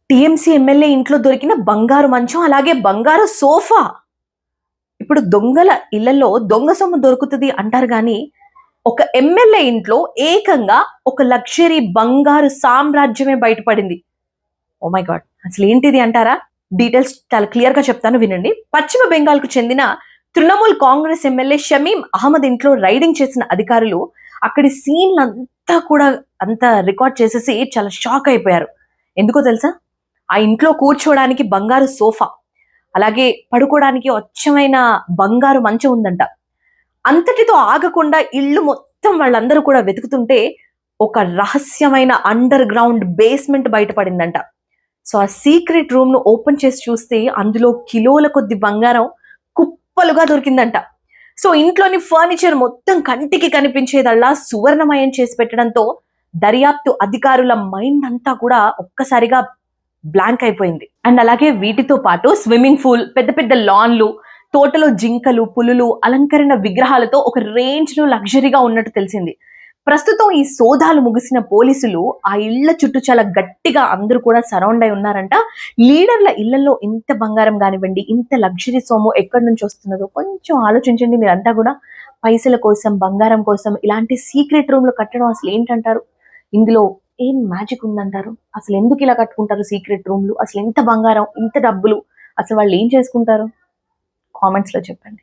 TMC MLA ఇంట్లో దొరికిన బంగారు మంచం, అలాగే బంగారు సోఫా. ఇప్పుడు దొంగల ఇళ్లలో దొంగ సొమ్ము దొరుకుతుంది అంటారు కానీ ఒక ఎమ్మెల్యే ఇంట్లో ఏకంగా ఒక లగ్జరీ బంగారు సామ్రాజ్యమే బయటపడింది. ఓ మై గాడ్, అసలు ఏంటిది అంటారా? డీటెయిల్స్ చాలా క్లియర్ గా చెప్తాను, వినండి. పశ్చిమ బెంగాల్ కు చెందిన తృణమూల్ కాంగ్రెస్ ఎమ్మెల్యే షమీం అహ్మద్ ఇంట్లో రైడింగ్ చేసిన అధికారులు అక్కడి సీన్లంతా కూడా రికార్డ్ చేసేసి చాలా షాక్ అయిపోయారు. ఎందుకో తెలుసా? ఆ ఇంట్లో కూర్చోవడానికి బంగారు సోఫా, అలాగే పడుకోవడానికి అచ్చమైన బంగారు మంచం ఉందంట. అంతటితో ఆగకుండా ఇల్లు మొత్తం వాళ్ళందరూ కూడా వెతుకుతుంటే ఒక రహస్యమైన అండర్ గ్రౌండ్ బేస్మెంట్ బయటపడిందంట. సో ఆ సీక్రెట్ రూమ్ ను ఓపెన్ చేసి చూస్తే అందులో కిలోల కొద్ది బంగారం కుప్పలుగా దొరికిందంట. సో ఇంట్లోని ఫర్నిచర్ మొత్తం కంటికి కనిపించేదల్లా సువర్ణమయం చేసి పెట్టడంతో దర్యాప్తు అధికారుల మైండ్ అంతా కూడా ఒక్కసారిగా బ్లాంక్ అయిపోయింది. అండ్ అలాగే వీటితో పాటు స్విమ్మింగ్ పూల్, పెద్ద పెద్ద లాన్లు, తోటలో జింకలు, పులులు, అలంకరణ విగ్రహాలతో ఒక రేంజ్ లో లగ్జరీగా ఉన్నట్టు తెలిసింది. ప్రస్తుతం ఈ సోదాలు ముగిసిన పోలీసులు ఆ ఇళ్ల చుట్టూ చాలా గట్టిగా అందరూ కూడా సరౌండ్ అయి ఉన్నారంట. లీడర్ల ఇళ్లలో ఇంత బంగారం కానివ్వండి, ఇంత లగ్జరీ సొమ్ము ఎక్కడి నుంచి వస్తున్నదో కొంచెం ఆలోచించండి మీరంతా కూడా. పైసల కోసం, బంగారం కోసం ఇలాంటి సీక్రెట్ రూమ్ లో కట్టడం అసలు ఏంటంటారు? ఇందులో ఏం మ్యాజిక్ ఉందంటారు? అసలు ఎందుకు ఇలా కట్టుకుంటారు సీక్రెట్ రూమ్లు? అసలు ఎంత బంగారం, ఇంత డబ్బులు, అసలు వాళ్ళు ఏం చేసుకుంటారు? కామెంట్స్ లో చెప్పండి.